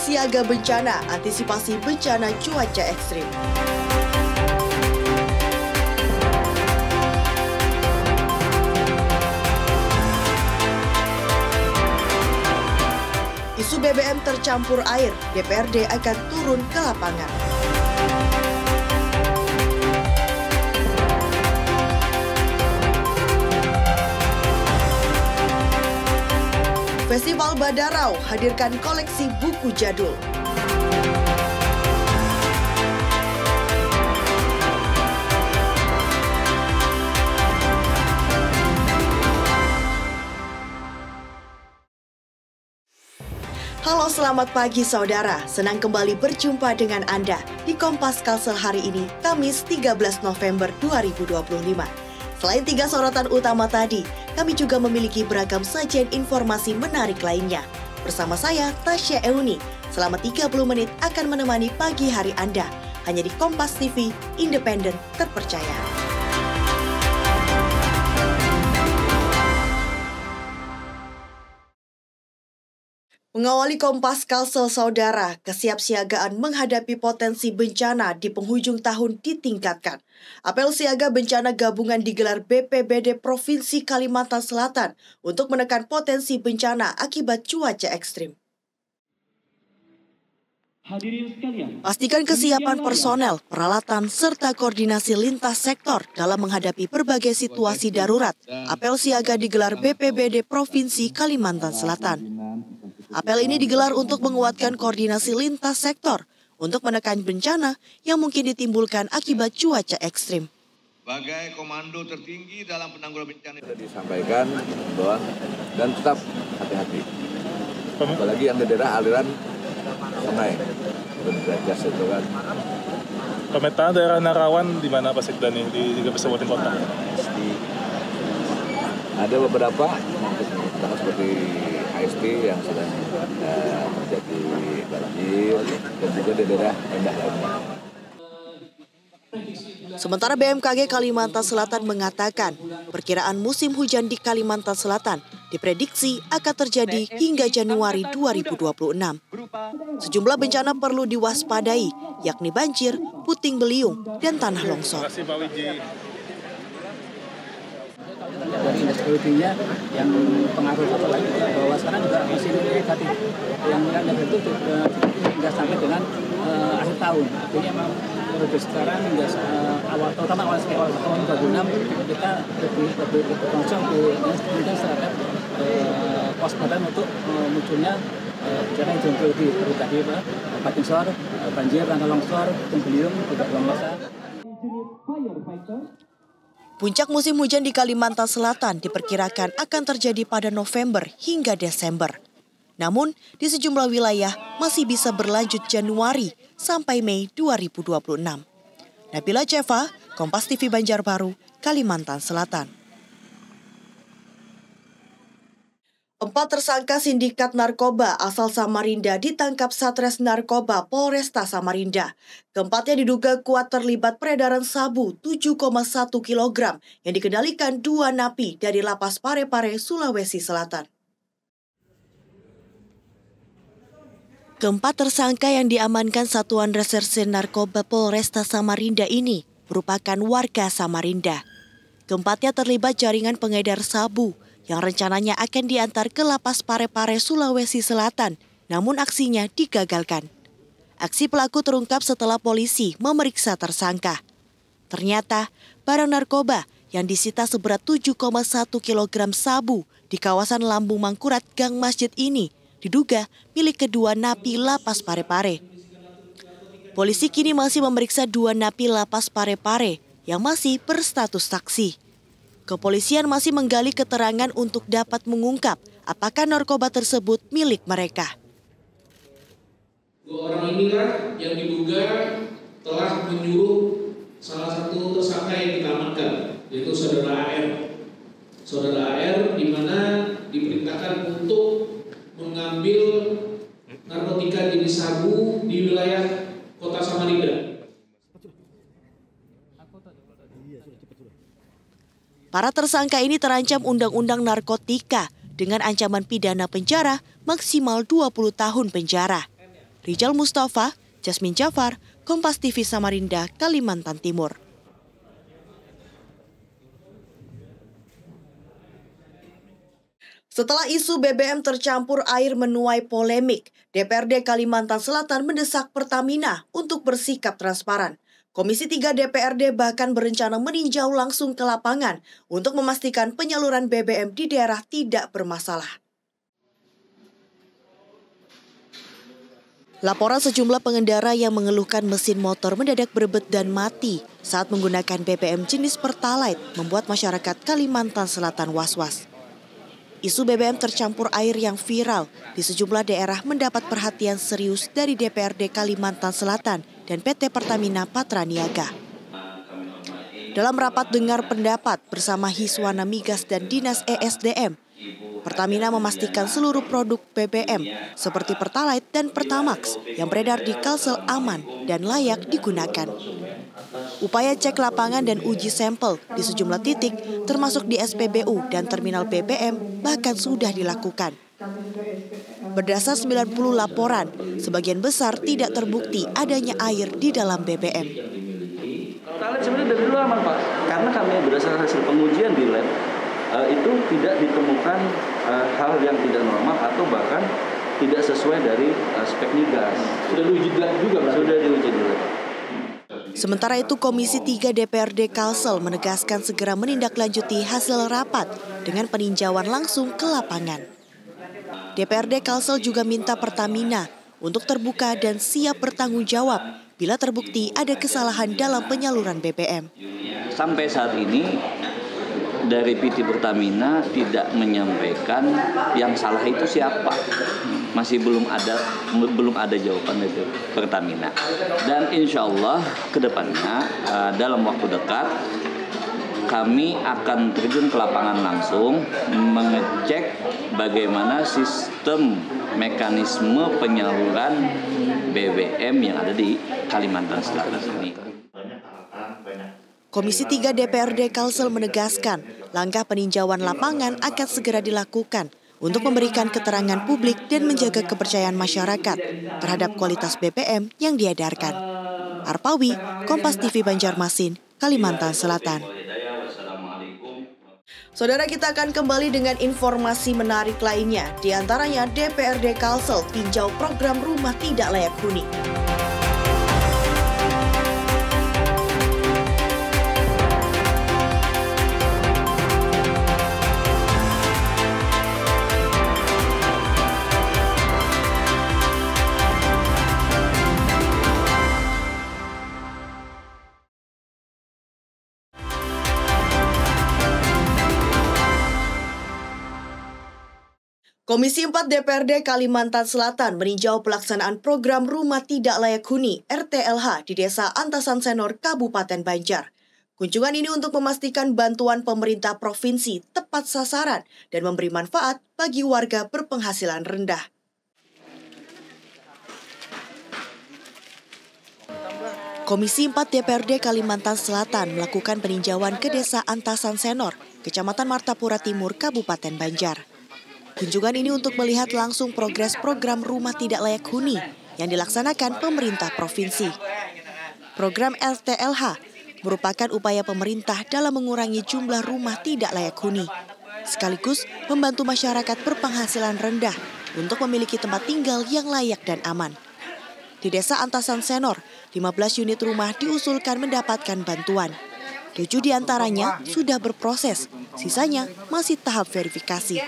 Siaga bencana, antisipasi bencana cuaca ekstrim. Isu BBM tercampur air, DPRD akan turun ke lapangan. Festival Badarau hadirkan koleksi buku jadul. Halo, selamat pagi saudara. Senang kembali berjumpa dengan Anda di Kompas Kalsel hari ini, Kamis 13 November 2025. Selain 3 sorotan utama tadi, kami juga memiliki beragam sajian informasi menarik lainnya. Bersama saya, Tasya Euni, selama 30 menit akan menemani pagi hari Anda, hanya di Kompas TV, independen, terpercaya. Mengawali Kompas Kalsel saudara, kesiapsiagaan menghadapi potensi bencana di penghujung tahun ditingkatkan. Apel siaga bencana gabungan digelar BPBD Provinsi Kalimantan Selatan untuk menekan potensi bencana akibat cuaca ekstrim. Pastikan kesiapan personel, peralatan, serta koordinasi lintas sektor dalam menghadapi berbagai situasi darurat. Apel siaga digelar BPBD Provinsi Kalimantan Selatan. Apel ini digelar untuk menguatkan koordinasi lintas sektor untuk menekan bencana yang mungkin ditimbulkan akibat cuaca ekstrim. Sebagai komando tertinggi dalam penanggulangan bencana sudah disampaikan bahwa dan tetap hati-hati. Apalagi yang di daerah aliran sungai, berderas itu kan. Pemetaan daerah rawan di mana Pak Sekda nih di 3 kabupaten kota? Ada beberapa seperti ASP yang sedang terjadi banjir dan juga di daerah rendah lainnya. Sementara BMKG Kalimantan Selatan mengatakan, perkiraan musim hujan di Kalimantan Selatan diprediksi akan terjadi hingga Januari 2026. Sejumlah bencana perlu diwaspadai, yakni banjir, puting beliung, dan tanah longsor. Dari indeks politiknya yang pengaruh satu lagi bahwa sekarang juga masih negatif, yang negatif itu hingga sampai dengan akhir tahun. Artinya memang dari sekarang hingga awal tahun 2006 kita lebih concern kemudian terhadap waspadaan untuk munculnya bencana yang jauh lebih tadi longsor, banjir, tanah longsor, puting beliung, juga longsor. Puncak musim hujan di Kalimantan Selatan diperkirakan akan terjadi pada November hingga Desember. Namun, di sejumlah wilayah masih bisa berlanjut Januari sampai Mei 2026. Nabila Ceva, Kompas TV Banjarbaru, Kalimantan Selatan. 4 tersangka sindikat narkoba asal Samarinda ditangkap Satres Narkoba Polresta Samarinda. Keempatnya diduga kuat terlibat peredaran sabu 7,1 kg yang dikendalikan 2 napi dari Lapas Parepare, Sulawesi Selatan. Keempat tersangka yang diamankan Satuan Reserse Narkoba Polresta Samarinda ini merupakan warga Samarinda. Keempatnya terlibat jaringan pengedar sabu yang rencananya akan diantar ke Lapas Parepare, Sulawesi Selatan, namun aksinya digagalkan. Aksi pelaku terungkap setelah polisi memeriksa tersangka. Ternyata, barang narkoba yang disita seberat 7,1 kg sabu di kawasan Lambung Mangkurat Gang Masjid ini diduga milik kedua napi Lapas Parepare. Polisi kini masih memeriksa 2 napi Lapas Parepare yang masih berstatus saksi. Kepolisian masih menggali keterangan untuk dapat mengungkap apakah narkoba tersebut milik mereka. 2 orang inilah yang diduga telah menyuruh salah satu tersangka yang kita amankan, yaitu Saudara AR. Saudara AR di mana diperintahkan untuk mengambil narkotika jenis sabu di wilayah Kota Samarinda. Para tersangka ini terancam Undang-Undang Narkotika dengan ancaman pidana penjara maksimal 20 tahun penjara. Rijal Mustafa, Jasmine Jafar, Kompas TV Samarinda, Kalimantan Timur. Setelah isu BBM tercampur air menuai polemik, DPRD Kalimantan Selatan mendesak Pertamina untuk bersikap transparan. Komisi 3 DPRD bahkan berencana meninjau langsung ke lapangan untuk memastikan penyaluran BBM di daerah tidak bermasalah. Laporan sejumlah pengendara yang mengeluhkan mesin motor mendadak berebet dan mati saat menggunakan BBM jenis Pertalite membuat masyarakat Kalimantan Selatan was-was. Isu BBM tercampur air yang viral di sejumlah daerah mendapat perhatian serius dari DPRD Kalimantan Selatan dan PT Pertamina Patraniaga. Dalam rapat dengar pendapat bersama Hiswana Migas dan Dinas ESDM, Pertamina memastikan seluruh produk BBM seperti Pertalite dan Pertamax yang beredar di Kalsel aman dan layak digunakan. Upaya cek lapangan dan uji sampel di sejumlah titik termasuk di SPBU dan terminal BBM bahkan sudah dilakukan. Berdasar 90 laporan, sebagian besar tidak terbukti adanya air di dalam BBM. Pertalite sebenarnya dari dulu aman, Pak, karena kami berdasarkan hasil pengujian di lab itu tidak ditemukan hal yang tidak normal atau bahkan tidak sesuai dari spek migas. Sudah diuji lab juga, Pak? Sudah diuji di lab. Sementara itu, Komisi 3 DPRD Kalsel menegaskan segera menindaklanjuti hasil rapat dengan peninjauan langsung ke lapangan. DPRD Kalsel juga minta Pertamina untuk terbuka dan siap bertanggung jawab bila terbukti ada kesalahan dalam penyaluran BBM. Sampai saat ini, dari PT Pertamina tidak menyampaikan yang salah itu siapa. Masih belum ada jawaban dari Pertamina. Dan insya Allah ke depannya dalam waktu dekat kami akan terjun ke lapangan langsung mengecek bagaimana sistem mekanisme penyaluran BBM yang ada di Kalimantan Selatan ini. Komisi 3 DPRD Kalsel menegaskan langkah peninjauan lapangan akan segera dilakukan untuk memberikan keterangan publik dan menjaga kepercayaan masyarakat terhadap kualitas BBM yang diedarkan. Arpawi, Kompas TV Banjarmasin, Kalimantan Selatan. Saudara, kita akan kembali dengan informasi menarik lainnya, di antaranya DPRD Kalsel tinjau program rumah tidak layak huni. Komisi 4 DPRD Kalimantan Selatan meninjau pelaksanaan program Rumah Tidak Layak Huni (RTLH) di Desa Antasan Senor, Kabupaten Banjar. Kunjungan ini untuk memastikan bantuan pemerintah provinsi tepat sasaran dan memberi manfaat bagi warga berpenghasilan rendah. Komisi 4 DPRD Kalimantan Selatan melakukan peninjauan ke Desa Antasan Senor, Kecamatan Martapura Timur, Kabupaten Banjar. Kunjungan ini untuk melihat langsung progres program Rumah Tidak Layak Huni yang dilaksanakan pemerintah provinsi. Program RTLH merupakan upaya pemerintah dalam mengurangi jumlah rumah tidak layak huni, sekaligus membantu masyarakat berpenghasilan rendah untuk memiliki tempat tinggal yang layak dan aman. Di Desa Antasan Senor, 15 unit rumah diusulkan mendapatkan bantuan. 7 diantaranya sudah berproses, sisanya masih tahap verifikasi.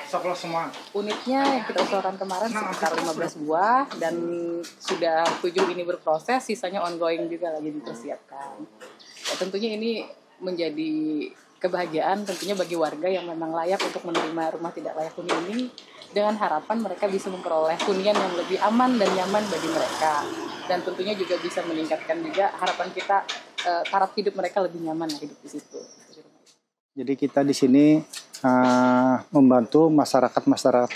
Unitnya yang kita usulkan kemarin sekitar 15 buah dan sudah 7 ini berproses, sisanya ongoing juga lagi dipersiapkan. Ya, tentunya ini menjadi kebahagiaan tentunya bagi warga yang memang layak untuk menerima rumah tidak layak huni ini, dengan harapan mereka bisa memperoleh hunian yang lebih aman dan nyaman bagi mereka. Dan tentunya juga bisa meningkatkan juga harapan kita taraf hidup mereka lebih nyaman hidup di situ. Jadi kita di sini membantu masyarakat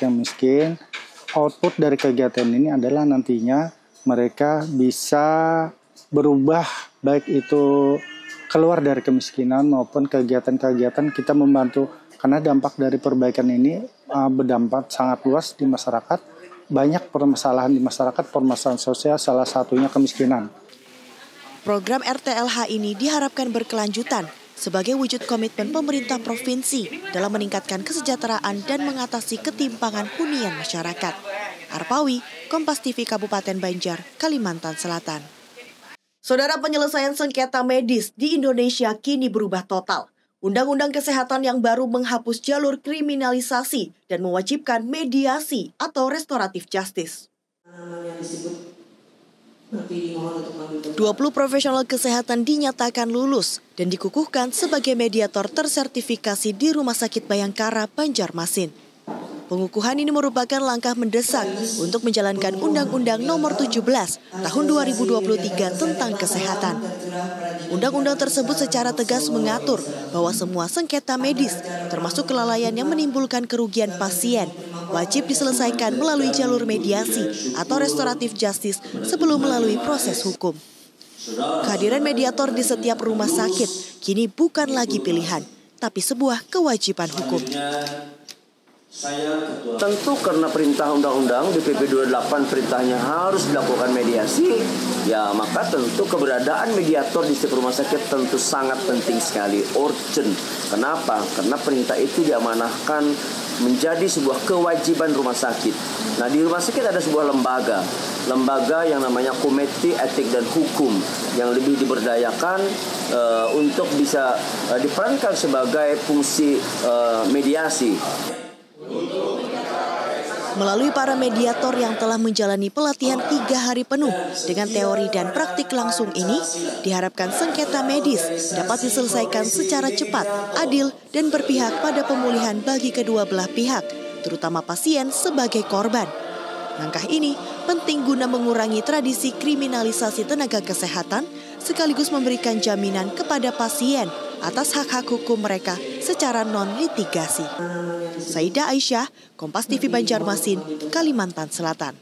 yang miskin. Output dari kegiatan ini adalah nantinya mereka bisa berubah, baik itu keluar dari kemiskinan maupun kegiatan-kegiatan kita membantu. Karena dampak dari perbaikan ini berdampak sangat luas di masyarakat, banyak permasalahan di masyarakat, permasalahan sosial, salah satunya kemiskinan. Program RTLH ini diharapkan berkelanjutan sebagai wujud komitmen pemerintah provinsi dalam meningkatkan kesejahteraan dan mengatasi ketimpangan hunian masyarakat. Arpawi, Kompas TV Kabupaten Banjar, Kalimantan Selatan. Saudara, penyelesaian sengketa medis di Indonesia kini berubah total. Undang-undang Kesehatan yang baru menghapus jalur kriminalisasi dan mewajibkan mediasi atau restoratif justice. 20 profesional kesehatan dinyatakan lulus dan dikukuhkan sebagai mediator tersertifikasi di Rumah Sakit Bayangkara, Banjarmasin. Pengukuhan ini merupakan langkah mendesak untuk menjalankan Undang-Undang Nomor 17 Tahun 2023 tentang Kesehatan. Undang-undang tersebut secara tegas mengatur bahwa semua sengketa medis, termasuk kelalaian yang menimbulkan kerugian pasien, wajib diselesaikan melalui jalur mediasi atau restoratif justice sebelum melalui proses hukum. Kehadiran mediator di setiap rumah sakit kini bukan lagi pilihan, tapi sebuah kewajiban hukum. Tentu karena perintah undang-undang di PP 28 perintahnya harus dilakukan mediasi, ya maka tentu keberadaan mediator di setiap rumah sakit tentu sangat penting sekali, urgent. Kenapa? Karena perintah itu diamanahkan menjadi sebuah kewajiban rumah sakit. Nah, di rumah sakit ada sebuah lembaga yang namanya Komite Etik dan Hukum yang lebih diberdayakan untuk bisa diperankan sebagai fungsi mediasi. Melalui para mediator yang telah menjalani pelatihan 3 hari penuh dengan teori dan praktik langsung ini, diharapkan sengketa medis dapat diselesaikan secara cepat, adil, dan berpihak pada pemulihan bagi kedua belah pihak, terutama pasien sebagai korban. Langkah ini penting guna mengurangi tradisi kriminalisasi tenaga kesehatan, sekaligus memberikan jaminan kepada pasien atas hak-hak hukum mereka secara non-litigasi. Saidah Aisyah, Kompas TV Banjarmasin, Kalimantan Selatan.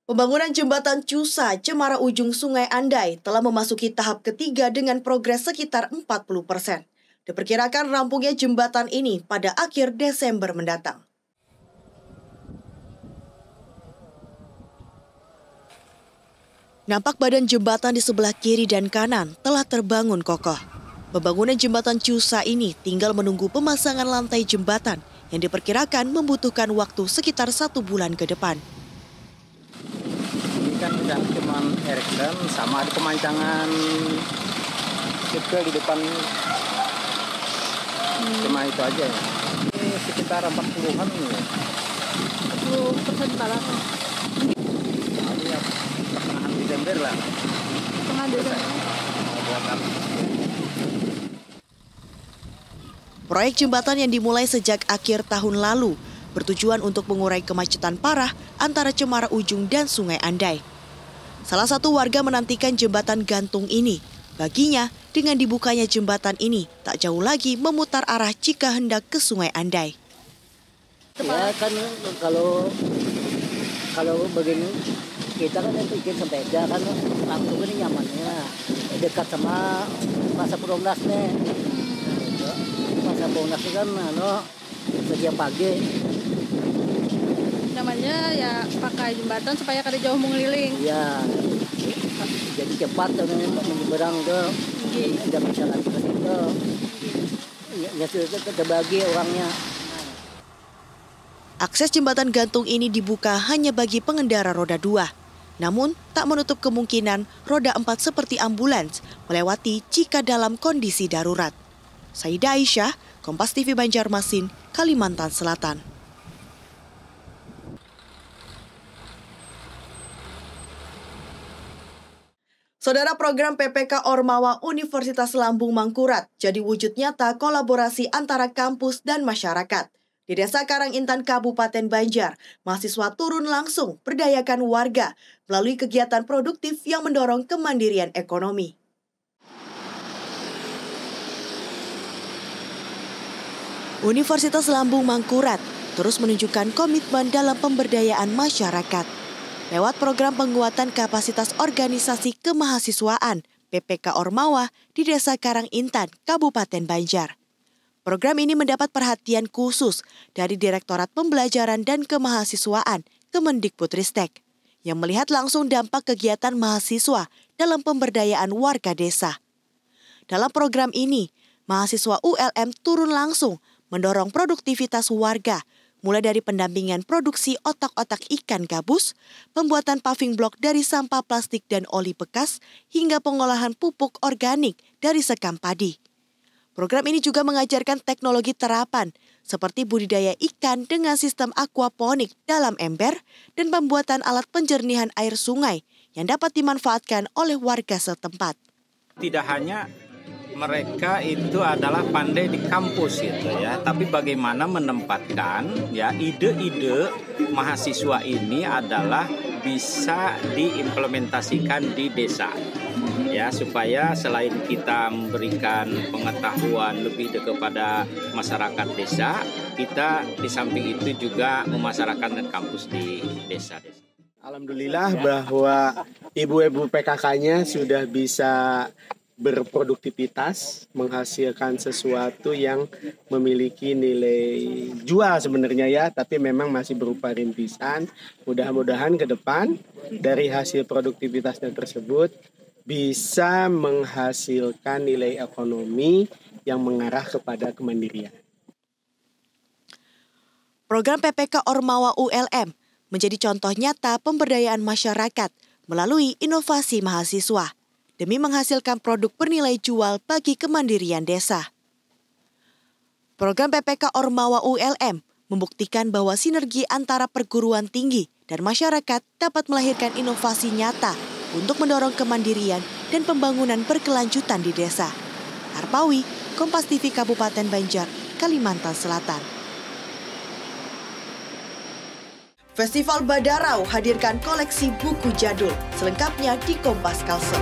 Pembangunan jembatan Cusa, Cemara Ujung Sungai Andai telah memasuki tahap ketiga dengan progres sekitar 40%. Diperkirakan rampungnya jembatan ini pada akhir Desember mendatang. Nampak badan jembatan di sebelah kiri dan kanan telah terbangun kokoh. Pembangunan jembatan Cusa ini tinggal menunggu pemasangan lantai jembatan yang diperkirakan membutuhkan waktu sekitar 1 bulan ke depan. Ini kan udah cuma erekan sama ada pemancangan sipil di depan. Cuma itu aja ya. Ini sekitar 40-an ini. 40% balas. Ini ya pertengahan Desember lah. Pertengahan Desember. Proyek jembatan yang dimulai sejak akhir tahun lalu bertujuan untuk mengurai kemacetan parah antara Cemara Ujung dan Sungai Andai. Salah satu warga menantikan jembatan gantung ini. Baginya, dengan dibukanya jembatan ini, tak jauh lagi memutar arah jika hendak ke Sungai Andai. Ya kan kalau begini, kita kan bikin sepeda kan langsung ini nyamannya. Dekat sama Pasar Peronggas nih. Pasar Peronggas kan setiap pagi. Namanya ya pakai jembatan supaya kada jauh mengeliling. Iya. Jadi cepat menyeberang ke tidak bisa lagi ke situ. Ya sudah terbagi orangnya. Akses jembatan gantung ini dibuka hanya bagi pengendara roda 2. Namun, tak menutup kemungkinan roda 4 seperti ambulans melewati jika dalam kondisi darurat. Saidah Aisyah, Kompas TV Banjarmasin, Kalimantan Selatan. Saudara, program PPK Ormawa Universitas Lambung Mangkurat jadi wujud nyata kolaborasi antara kampus dan masyarakat. Di Desa Karangintan, Kabupaten Banjar, mahasiswa turun langsung berdayakan warga melalui kegiatan produktif yang mendorong kemandirian ekonomi. Universitas Lambung Mangkurat terus menunjukkan komitmen dalam pemberdayaan masyarakat. Lewat program penguatan kapasitas organisasi kemahasiswaan PPK Ormawa di Desa Karangintan, Kabupaten Banjar. Program ini mendapat perhatian khusus dari Direktorat Pembelajaran dan Kemahasiswaan Kemendikbudristek, yang melihat langsung dampak kegiatan mahasiswa dalam pemberdayaan warga desa. Dalam program ini, mahasiswa ULM turun langsung mendorong produktivitas warga, mulai dari pendampingan produksi otak-otak ikan gabus, pembuatan paving block dari sampah plastik dan oli bekas, hingga pengolahan pupuk organik dari sekam padi. Program ini juga mengajarkan teknologi terapan, seperti budidaya ikan dengan sistem aquaponik dalam ember dan pembuatan alat penjernihan air sungai yang dapat dimanfaatkan oleh warga setempat. Tidak hanya mereka itu adalah pandai di kampus gitu ya, tapi bagaimana menempatkan ya ide-ide mahasiswa ini adalah bisa diimplementasikan di desa. Ya, supaya selain kita memberikan pengetahuan lebih kepada masyarakat desa, kita di samping itu juga memasyarakatkan kampus di desa-desa. Alhamdulillah bahwa ibu-ibu PKK-nya sudah bisa berproduktivitas, menghasilkan sesuatu yang memiliki nilai jual sebenarnya ya, tapi memang masih berupa rintisan. Mudah-mudahan ke depan dari hasil produktivitasnya tersebut bisa menghasilkan nilai ekonomi yang mengarah kepada kemandirian. Program PPK Ormawa ULM menjadi contoh nyata pemberdayaan masyarakat melalui inovasi mahasiswa demi menghasilkan produk bernilai jual bagi kemandirian desa. Program PPK Ormawa ULM membuktikan bahwa sinergi antara perguruan tinggi dan masyarakat dapat melahirkan inovasi nyata untuk mendorong kemandirian dan pembangunan berkelanjutan di desa. Arpawi, Kompas TV Kabupaten Banjar, Kalimantan Selatan. Festival Badarau hadirkan koleksi buku jadul, selengkapnya di Kompas Kalsel.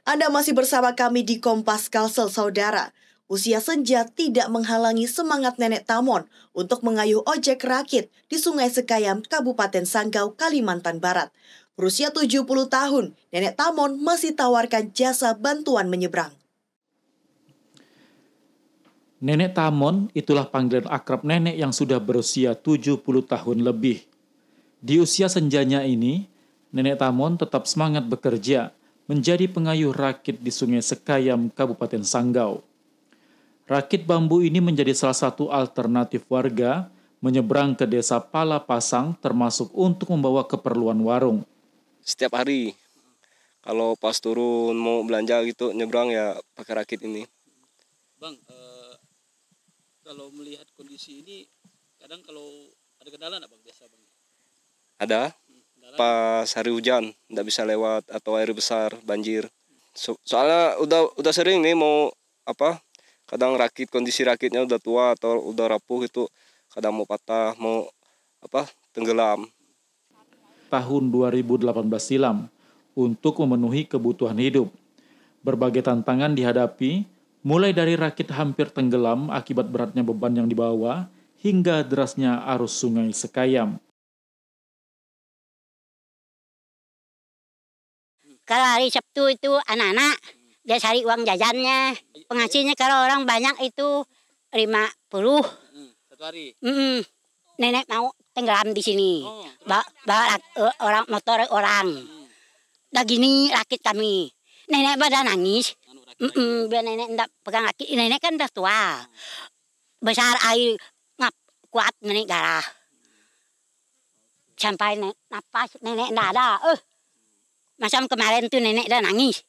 Anda masih bersama kami di Kompas Kalsel, saudara. Usia senja tidak menghalangi semangat Nenek Tamon untuk mengayuh ojek rakit di Sungai Sekayam, Kabupaten Sanggau, Kalimantan Barat. Berusia 70 tahun, Nenek Tamon masih tawarkan jasa bantuan menyeberang. Nenek Tamon itulah panggilan akrab nenek yang sudah berusia 70 tahun lebih. Di usia senjanya ini, Nenek Tamon tetap semangat bekerja, menjadi pengayuh rakit di Sungai Sekayam, Kabupaten Sanggau. Rakit bambu ini menjadi salah satu alternatif warga menyeberang ke desa Palapasang, termasuk untuk membawa keperluan warung. Setiap hari, kalau pas turun mau belanja gitu, nyebrang ya pakai rakit ini. Bang, kalau melihat kondisi ini, kadang kalau ada kendala nggak Bang biasa Bang? Ada. Pas hari hujan nggak bisa lewat atau air besar banjir. Soalnya udah sering nih mau kadang kondisi rakitnya udah tua atau udah rapuh itu, kadang mau patah, mau tenggelam. Tahun 2018 silam untuk memenuhi kebutuhan hidup. Berbagai tantangan dihadapi, mulai dari rakit hampir tenggelam akibat beratnya beban yang dibawa hingga derasnya arus Sungai Sekayam. Kalau hari Sabtu itu anak-anak dia cari uang jajannya. Penghasilannya kalau orang banyak itu 50. Satu hari? Nenek mau tenggelam di sini. Bawa orang motor orang. Dah gini rakit kami. Nenek pada nangis. Biar nenek enggak pegang rakit. Nenek kan udah tua. Besar air kuat nenek garah. Sampai napas nenek enggak ada. Macam kemarin tuh nenek udah nangis.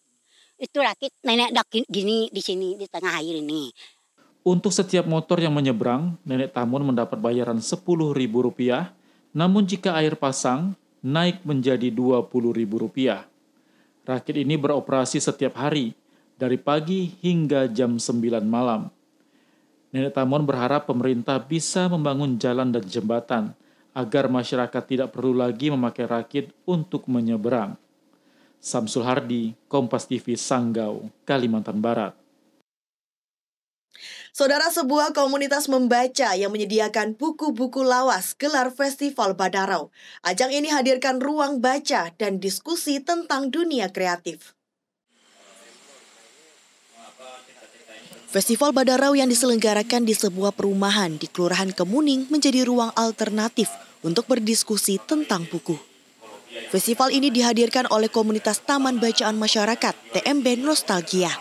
Itu rakit nenek udah gini di sini di tengah air ini. Untuk setiap motor yang menyeberang, Nenek Tamon mendapat bayaran Rp10.000. Namun jika air pasang, naik menjadi Rp20.000. Rakit ini beroperasi setiap hari, dari pagi hingga jam 9 malam. Nenek Tamon berharap pemerintah bisa membangun jalan dan jembatan, agar masyarakat tidak perlu lagi memakai rakit untuk menyeberang. Samsul Hardi, Kompas TV, Sanggau, Kalimantan Barat. Saudara, sebuah komunitas membaca yang menyediakan buku-buku lawas gelar Festival Badarau. Ajang ini hadirkan ruang baca dan diskusi tentang dunia kreatif. Festival Badarau yang diselenggarakan di sebuah perumahan di Kelurahan Kemuning menjadi ruang alternatif untuk berdiskusi tentang buku. Festival ini dihadirkan oleh komunitas Taman Bacaan Masyarakat TMB Nostalgia.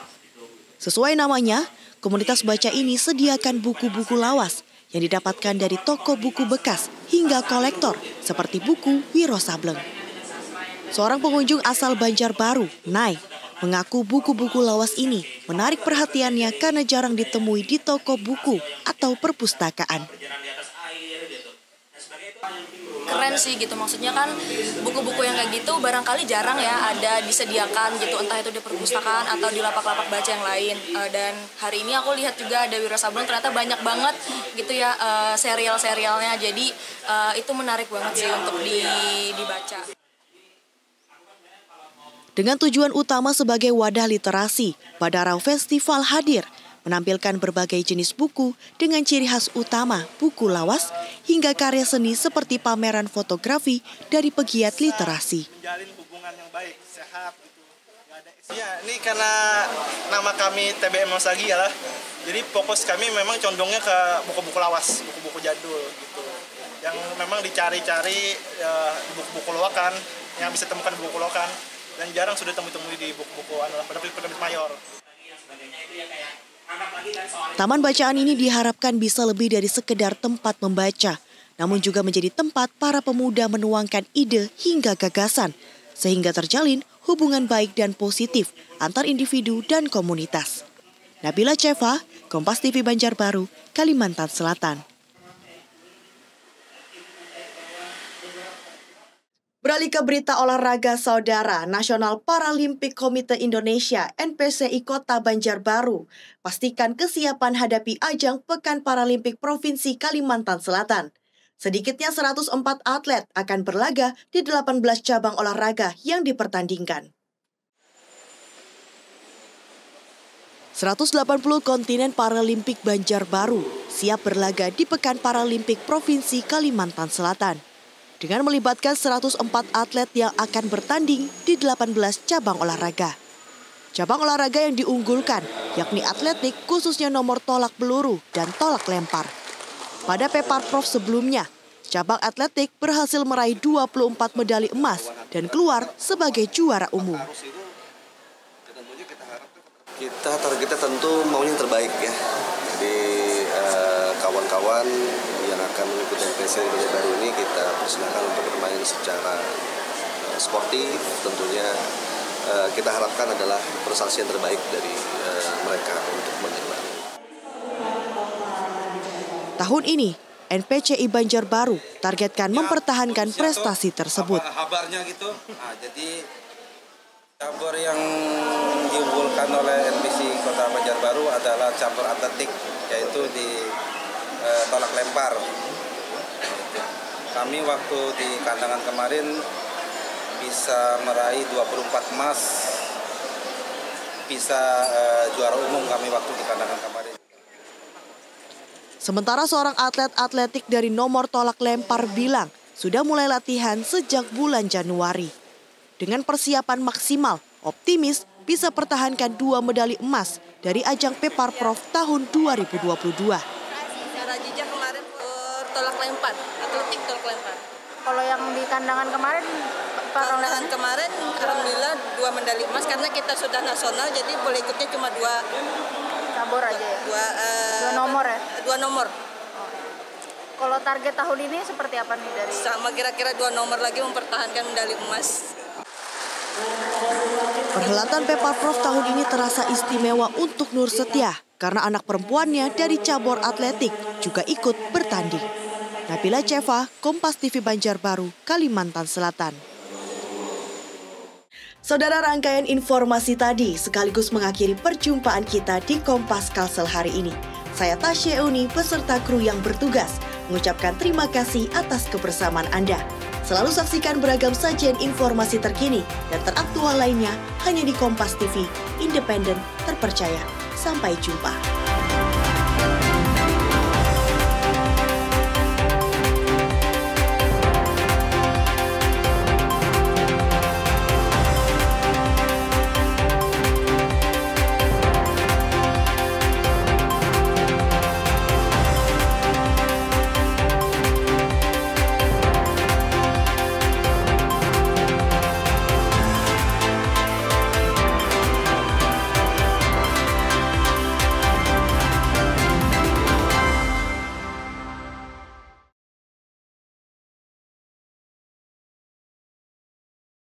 Sesuai namanya, komunitas baca ini sediakan buku-buku lawas yang didapatkan dari toko buku bekas hingga kolektor seperti buku Wiro Sableng. Seorang pengunjung asal Banjarbaru, Nai, mengaku buku-buku lawas ini menarik perhatiannya karena jarang ditemui di toko buku atau perpustakaan. Keren sih gitu, maksudnya kan buku-buku yang kayak gitu barangkali jarang ya ada disediakan gitu, entah itu di perpustakaan atau di lapak-lapak baca yang lain. Dan hari ini aku lihat juga ada Wiro Sableng, ternyata banyak banget gitu ya serial-serialnya, jadi itu menarik banget sih untuk dibaca. Dengan tujuan utama sebagai wadah literasi, Badarau Festival hadir menampilkan berbagai jenis buku dengan ciri khas utama buku lawas hingga karya seni seperti pameran fotografi dari pegiat literasi. Menjalin hubungan yang baik, sehat gitu. Ya, ini karena nama kami TBM Nostalgia lah. Jadi fokus kami memang condongnya ke buku-buku lawas, buku-buku jadul gitu. Yang memang dicari-cari di buku-buku loakan, yang bisa temukan di buku loakan. Dan jarang sudah temui di buku-buku penerbit mayor. Taman bacaan ini diharapkan bisa lebih dari sekedar tempat membaca, namun juga menjadi tempat para pemuda menuangkan ide hingga gagasan, sehingga terjalin hubungan baik dan positif antar individu dan komunitas. Nabila Ceva, Kompas TV Banjarbaru, Kalimantan Selatan. Beralih ke berita olahraga, saudara. Nasional Paralimpik Komite Indonesia (NPCI) Kota Banjarbaru pastikan kesiapan hadapi ajang Pekan Paralimpik Provinsi Kalimantan Selatan. Sedikitnya 104 atlet akan berlaga di 18 cabang olahraga yang dipertandingkan. 180 kontingen Paralimpik Banjarbaru siap berlaga di Pekan Paralimpik Provinsi Kalimantan Selatan, dengan melibatkan 104 atlet yang akan bertanding di 18 cabang olahraga. Cabang olahraga yang diunggulkan yakni atletik, khususnya nomor tolak peluru dan tolak lempar. Pada Peparprov sebelumnya, cabang atletik berhasil meraih 24 medali emas dan keluar sebagai juara umum. Kita targetnya tentu maunya yang terbaik ya. Jadi kawan-kawan yang akan mengikuti NPCI baru ini kita persilakan untuk bermain secara sportif. Tentunya kita harapkan adalah prestasi yang terbaik dari mereka untuk menang. Tahun ini, NPCI Banjarbaru targetkan mempertahankan prestasi tersebut. Kabarnya gitu. Nah, jadi cabur yang diunggulkan oleh NPCI Kota Banjarbaru adalah cabur atletik, yaitu di tolak lempar. Kami waktu di kandangan kemarin bisa meraih 24 emas, bisa juara umum kami waktu di kandangan kemarin. Sementara seorang atlet atletik dari nomor tolak lempar bilang sudah mulai latihan sejak bulan Januari. Dengan persiapan maksimal, optimis bisa pertahankan 2 medali emas dari ajang Peparprov tahun 2022. Secara jejak kemarin tolak lempar, atletik tolak lempar. Kalau yang di kandangan kemarin, alhamdulillah 2 medali emas karena kita sudah nasional, jadi boleh ikutnya cuma 2 cabur aja ya? 2 nomor ya? 2 nomor. Kalau target tahun ini seperti apa nih dari? Sama kira-kira 2 nomor lagi mempertahankan medali emas. Perhelatan Peparprov tahun ini terasa istimewa untuk Nur Setia karena anak perempuannya dari cabur atletik juga ikut bertanding. Nabila Ceva, Kompas TV Banjarbaru, Kalimantan Selatan. Saudara, rangkaian informasi tadi sekaligus mengakhiri perjumpaan kita di Kompas Kalsel hari ini. Saya Tasya Uni beserta kru yang bertugas mengucapkan terima kasih atas kebersamaan Anda. Selalu saksikan beragam sajian informasi terkini dan teraktual lainnya hanya di Kompas TV, independen, terpercaya. Sampai jumpa.